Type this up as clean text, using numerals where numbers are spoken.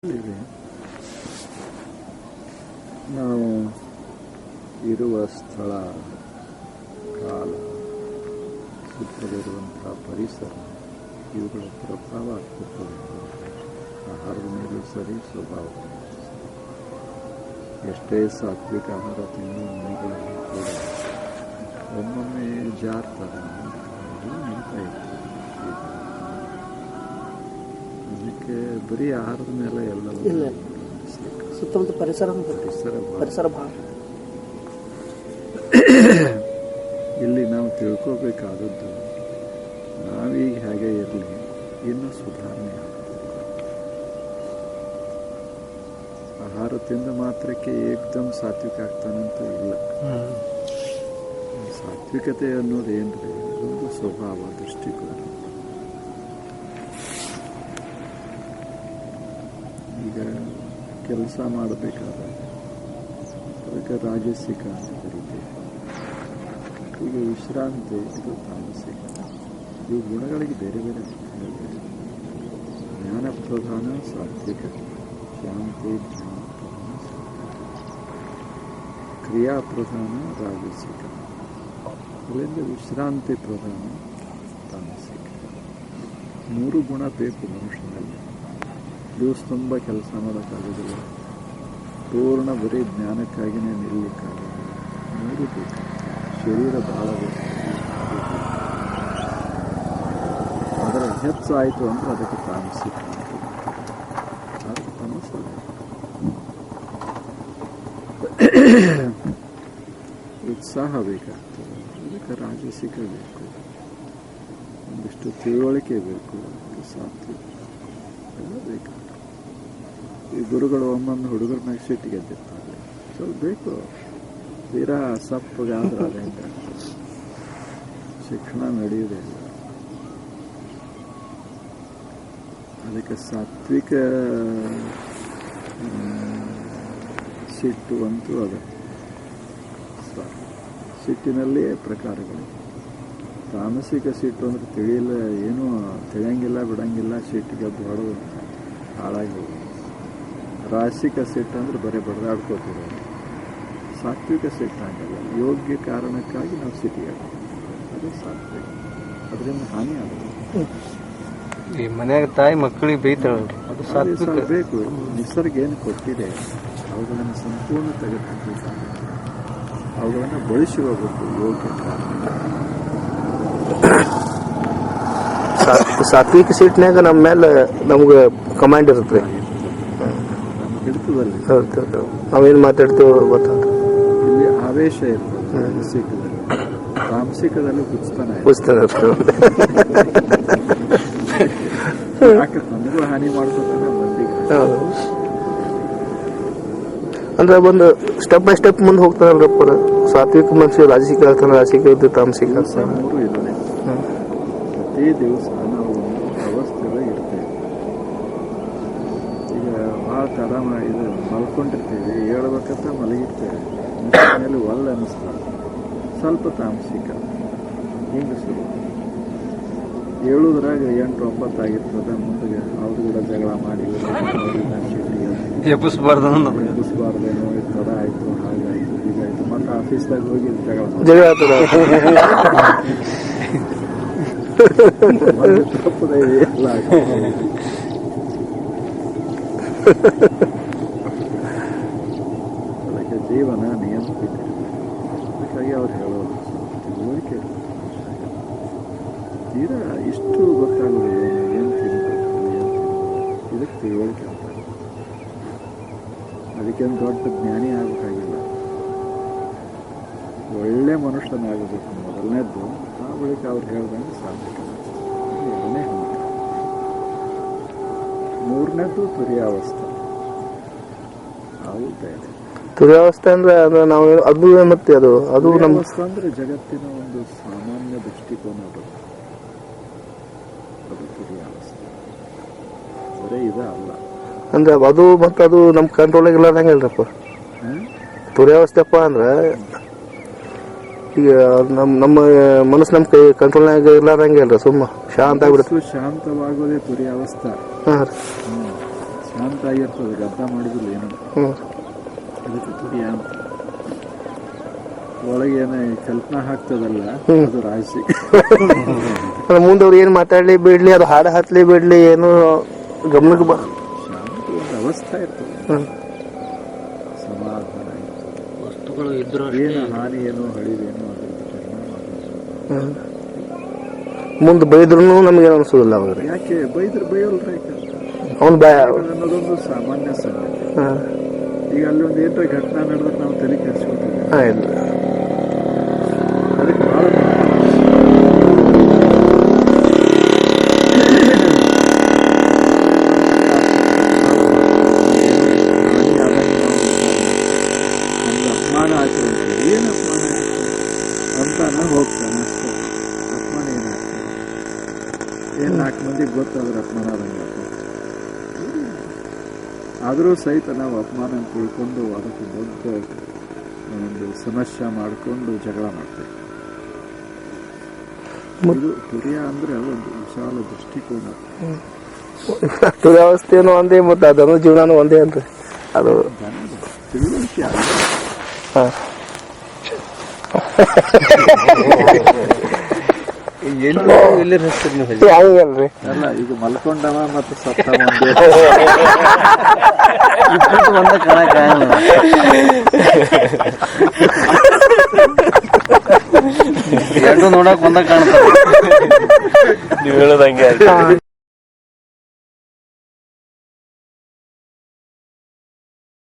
ಇದೆ. ನಾವು ಇರುವ ಸ್ಥಳ, ಕಾಲ, ಸುತ್ತಲಿರುವಂತಹ ಪರಿಸರ ಇವುಗಳ ಪ್ರಭಾವ ಆಗ್ತಿರ್ತದೆ. ಆಹಾರದ ಮೇಲೂ ಸರಿ, ಸ್ವಭಾವ ಎಷ್ಟೇ ಸಾತ್ವಿಕ ಆಹಾರ ತಿನ್ನೋ ಮನೆಗಳಲ್ಲಿ ಕೂಡ ಒಮ್ಮೊಮ್ಮೆ ಜಾರ್ತದೆ, ನಿಲ್ತಾ ಇರ್ತದೆ. ಅದಕ್ಕೆ ಬರೀ ಆಹಾರದ ಮೇಲೆ ಎಲ್ಲ ಸುತ್ತಮುತ್ತ ಪರಿಸರ ಭಾಳ ಇಲ್ಲಿ ನಾವು ತಿಳ್ಕೋಬೇಕಾದದ್ದು, ನಾವೀಗ ಹೇಗೆ ಇರಲಿ, ಇನ್ನೂ ಸುಧಾರಣೆ ಆಗುತ್ತೆ. ಆಹಾರ ತಿಂದ ಮಾತ್ರಕ್ಕೆ ಏಕ್ದಮ್ ಸಾತ್ವಿಕ ಆಗ್ತಾನಂತ ಇಲ್ಲ. ಸಾತ್ವಿಕತೆ ಅನ್ನೋದು ಏನ್ರಿ, ಒಂದು ಸ್ವಭಾವ, ದೃಷ್ಟಿಕೋನ. ಈಗ ಕೆಲಸ ಮಾಡಬೇಕಾದ್ರೆ ಅದಕ್ಕೆ ರಾಜಸಿಕ ಅಂತ ಕರೀತೇವೆ. ಈಗ ವಿಶ್ರಾಂತಿ, ಇದು ತಾಮಸಿಕ. ಇವು ಗುಣಗಳಿಗೆ ಬೇರೆ ಬೇರೆ ಜ್ಞಾನ ಪ್ರಧಾನ ಸಾತ್ವಿಕ, ಶಾಂತಿ ಜ್ಞಾನ ಪ್ರಧಾನ ಕ್ರಿಯಾ ಪ್ರಧಾನ ರಾಜಸಿಕ, ಅದರಿಂದ ವಿಶ್ರಾಂತಿ ಪ್ರಧಾನ ತಾಮಸಿಕ. ಮೂರು ಗುಣ ಬೇಕು ಮನುಷ್ಯನಲ್ಲಿ. ದಿವಸ ತುಂಬ ಕೆಲಸ ಮಾಡೋಕ್ಕಾಗೋದಿಲ್ಲ, ಪೂರ್ಣ ಬರೀ ಜ್ಞಾನಕ್ಕಾಗಿಯೇ ನಿಲ್ಲಕ್ಕಾಗೋದಿಲ್ಲ. ಮೂರು ಬೇಕು. ಶರೀರ ಭಾಳ ಬೇಕು, ಅದರ ಹೆಚ್ಚಾಯಿತು ಅಂದರೆ ಅದಕ್ಕೆ ತಾಮಸಿಕ, ಅದಕ್ಕೆ ತಮಸ್ಸಲ್ಲ. ಉತ್ಸಾಹ ಬೇಕಾಗ್ತದೆ, ಅದಕ್ಕೆ ರಾಜಸಿಕ ಬೇಕು. ಒಂದಿಷ್ಟು ತಿಳುವಳಿಕೆ ಬೇಕು, ಅದಕ್ಕೆ ಸಾತ್ವಿಕ ಎಲ್ಲ ಬೇಕು. ಈ ಗುರುಗಳು ಒಮ್ಮೊಮ್ಮೆ ಹುಡುಗರ ಮ್ಯಾಗ ಸಿಟ್ಟಿಗೆ ಎದ್ದಿರ್ತಾರೆ, ಸ್ವಲ್ಪ ಬೇಕು. ತೀರಾ ಸಪ್ಪಗಾದ್ರೆ ಅದರಿಂದ ಶಿಕ್ಷಣ ನಡೆಯುವುದೇ ಇಲ್ಲ. ಅದಕ್ಕೆ ಸಾತ್ವಿಕ ಸಿಟ್ಟು ಅಂತೂ ಅದು. ಸಿಟ್ಟಿನಲ್ಲಿಯೇ ಪ್ರಕಾರಗಳು. ತಾಮಸಿಕ ಸಿಟ್ಟು ಅಂದ್ರೆ ತಿಳಿಯಲ್ಲ, ಏನೂ ತಿಳಿಯಂಗಿಲ್ಲ, ಬಿಡಂಗಿಲ್ಲ, ಸಿಟ್ಟಿಗೆ ಹೊಡೆದು ಹಾಳಾಗಿ ಹೋಗೋದು. ರಾಜಸಿಕ ಸಿಟ್ಟು ಅಂದ್ರೆ ಬರೀ ಬಡ್ದಾಡ್ಕೋತಿರೋದು. ಸಾತ್ವಿಕ ಸಿಟ್ಟು ಆಗಲ್ಲ, ಯೋಗ್ಯ ಕಾರಣಕ್ಕಾಗಿ ನಾವು ಸಿಟ್ಟಿಗೆ ಅದು ಸಾತ್ವಿಕ. ಅದರಿಂದ ಹಾನಿ ಆಗೋದು. ಈ ಮನ್ಯಾಗ ತಾಯಿ ಮಕ್ಕಳಿಗೆ ಬೈತಾಳಲ್ರಿ, ಅದು ಸಾತ್ವಿಕ ಬೇಕು. ನಿಸರ್ಗ ಏನು ಕೊಟ್ಟಿದೆ ಅವುಗಳನ್ನು ಸಂಪೂರ್ಣ ತೆಗೆದುಹಾಕಬೇಕು, ಅವುಗಳನ್ನು ಬಳಸಿ ಹೋಗಬೇಕು ಯೋಗ್ಯ ಕಾರಣ. ಸಾತ್ವಿಕ ಸೀಟ್ನಾಗ ನಮ್ಮ ಮೇಲೆ ನಮ್ಗೆ ಕಮಾಂಡ್ ಇರುತ್ತೆ. ಹಿಡಿತದಲ್ಲಿ ನಾವೇನು ಮಾತಾಡ್ತೀವೋ ಗೊತ್ತಾಗ ಇಲ್ಲಿ ಆವೇಶ ಇರ್ತದೆ. ತಾಮಸಿಕದಲ್ಲಿ, ತಾಮಸಿಕದಲ್ಲಿ ಹುಚ್ಚತನ ಯಾಕೆ ನಮಗೂ ಹಾನಿ ಮಾಡ್ಕೊತಾನೆ ಮಂದಿಗೆ. ಅಂದ್ರೆ ಒಂದು ಸ್ಟೆಪ್ ಬೈ ಸ್ಟೆಪ್ ಮುಂದೆ ಹೋಗ್ತಾನಲ್ರಪ್ಪ. ಸಾತ್ವಿಕ ಮನುಷ್ಯ ರಾಜಸಿಕ ಆಗ್ತಾನೆ, ರಾಜಸಿಕ ಇದ್ದು ತಾಮಸಿಕ ಆಗ್ತಾನೆ. ಮೂರು ಇರಲಿ. ಪ್ರತಿ ದಿವಸ ನಾವು ಅವಸ್ಥೆಯಲ್ಲಿ ಇರ್ತೇವೆ. ಈಗ ಭಾಳ ತಡ ಇದು ಮಲ್ಕೊಂಡಿರ್ತೀವಿ, ಹೇಳ್ಬೇಕಂತ ಮಲಗಿರ್ತೇವೆ, ಮೇಲೆ ಒಳ್ಳೆ ಅನ್ನಿಸ್ತಾರೆ, ಸ್ವಲ್ಪ ತಾಮಸಿಕ. ಹಿಂಗೆ ಶುರು ಹೇಳುದ್ರಾಗ 8-9 ಆಗಿರ್ತದೆ. ಮುಂದೆ ಅವ್ರ ಕೂಡ ಜಗಳ ಮಾಡಿ ಎಬ್ಬಿಸ್ಬಾರ್ದೇನೋ, ತಡ ಆಯಿತು, ಹಾಗಾಯಿತು, ಹೀಗಾಯಿತು, ಮತ್ತೆ ಆಫೀಸ್ದಾಗ ಹೋಗಿ ಜಗಳ ತಪ್ಪದ ಎಲ್ಲ ಅದಕ್ಕೆ ಜೀವನ ನಿಯಂತ್ರಿತ. ಅದಕ್ಕಾಗಿ ಅವ್ರು ಹೇಳೋದು ತಿಳುವಳಿಕೆ ತೀರಾ ಇಷ್ಟು ಗೊತ್ತಾಗೋದಿಲ್ಲ. ಏನು ತಿನ್ನಬೇಕು, ಇದಕ್ಕೆ ತಿಳುವಳಿಕೆ ಅಂತ. ಅದಕ್ಕೇನು ದೊಡ್ಡ ಜ್ಞಾನಿ ಆಗಬೇಕಾಗಿಲ್ಲ, ಒಳ್ಳೆ ಮನುಷ್ಯನಾಗಬೇಕು ಮೊದಲನೇದ್ದು. ಆ ಬಳಿಕ ಅವ್ರು ಹೇಳ್ದಂಗೆ ಸಾಧಕ. ಎರಡನೇ ಹಂತ. ಮೂರನೇದ್ದು ತುರ್ಯಾವಸ್ಥೆ. ಅವು ಬೇರೆ. ತುರ್ಯಾವಸ್ಥೆ ಅಂದ್ರೆ ನಾವು ಅದು ಮತ್ತೆ ಅದು ನಮ್ಮ ಅಂದ್ರೆ ಜಗತ್ತಿನ ಒಂದು ಸಾಮಾನ್ಯ ದೃಷ್ಟಿಕೋನ. ಅದು ತುರ್ಯಾವಸ್ಥೆ ಬರೇ ಇದೆ ಅಲ್ಲ. ಅಂದ್ರೆ ಅದು ಮತ್ತೆ ಅದು ನಮ್ಮ ಕಂಟ್ರೋಲಾಗ ಇಲ್ಲದಂಗೆ ಇಲ್ರಪ್ಪ. ತುರ್ಯಾವಸ್ಥೆಪ್ಪ ಅಂದ್ರೆ ಈಗ ನಮ್ಮ ಮನಸ್ಸು ನಮ್ಮ ಕೈ ಕಂಟ್ರೋಲ್ನಾಗ ಇರ್ಲಾರಂಗೆ ಅಲ್ರಿ, ಸುಮ್ಮ ಶಾಂತ ಆಗ್ಬಿಡುತ್ತೆ. ಶಾಂತವಾಗೋದೇ ತುರ್ಯಾವಸ್ಥೆ. ಶಾಂತ ಆಗಿರ್ತದೆ, ಗದ್ದ ಮಾಡಿದಿಲ್ಲ ಏನು, ಅದಕ್ಕೆ ತುರಿಯ ಅಂತ. ಒಳಗೆ ಏನ ಕಲ್ಪನಾ ಹಾಕ್ತದಲ್ಲ ಅದು ರಾಶಿ. ಮುಂದೆ ಅವ್ರು ಏನ್ ಮಾತಾಡ್ಲಿ ಬಿಡ್ಲಿ, ಅದು ಹಾಡು ಹತ್ಲಿ ಬಿಡ್ಲಿ, ಏನು ಗಮನಕ್ಕೆ ಶಾಂತ ಒಂದು ಅವಸ್ಥೆ ಇರ್ತದೆ, ಸಮಾಧಾನ ವಸ್ತುಗಳು ಇದ್ರು ಏನು ಹಾನಿ ಏನೋ ಹಳಿದೇನೋ ಅದ್ರದ್ದು ಪರಿಣಾಮ. ಮುಂದೆ ಬೈದ್ರು ನಮ್ಗೇನು ಅನ್ಸೋದಿಲ್ಲ ಅವಾಗ. ಯಾಕೆ ಬೈದ್ರೆ ಬೈಯಲ್ರಿ, ಅವ್ನು ಬಾಯ ಅನ್ನೋದೊಂದು ಸಾಮಾನ್ಯ ಸಂಗತಿ. ಈಗ ಅಲ್ಲಿ ಒಂದು ಏನಾರ ಘಟನಾ ನಡೆದ್ರೆ ನಾವು ತಲೆ ಕೆಡಿಸ್ಕೊತೀವಿ, ಇಲ್ಲ ಅದಕ್ಕೆ ಬಹಳ ಅಪಮಾನ ಆಚರಿಸ್ತೀವಿ. ಏನು ಅಪಮಾನ ಅಂತಾನ ಹೋಗ್ತಾನೆ ಅಷ್ಟೇ. ಅಪಮಾನ ಏನಾಗ್ತದೆ, ಏನು 4 ಮಂದಿಗೆ ಗೊತ್ತಾದ್ರೆ ಅಪಮಾನ ಆದಂಗೆ. ಆದರೂ ಸಹಿತ ನಾವು ಅಪಮಾನ ತಿಳ್ಕೊಂಡು ಅದಕ್ಕೆ ದೊಡ್ಡ ಒಂದು ಸಮಸ್ಯೆ ಮಾಡಿಕೊಂಡು ಜಗಳ ಮಾಡ್ತೇವೆ. ಇದು ತುರಿಯ ಅಂದ್ರೆ ಒಂದು ವಿಶಾಲ ದೃಷ್ಟಿಕೋನ. ದುರ್ಯಾವಸ್ಥೆನೂ ಒಂದೇ ಮತ್ತು ಅದನ್ನು ಜೀವನನೂ ಒಂದೇ ಅಲ್ರಿ. ಅದು ತಿಳುವಳಿಕೆ ಅಲ್ಲ. ಹಂಗಲ್ರಿ, ಅಲ್ಲ, ಈಗ ಮಲ್ಕೊಂಡವ ಮತ್ತು ಸತ್ತವ ಒಂದ ಕಾಣಕ ಎರಡು ನೋಡಕ್ ಒಂದ ಕಾಣ್ತಾರೆ. ನೀವು ಹೇಳೋದಂಗೆ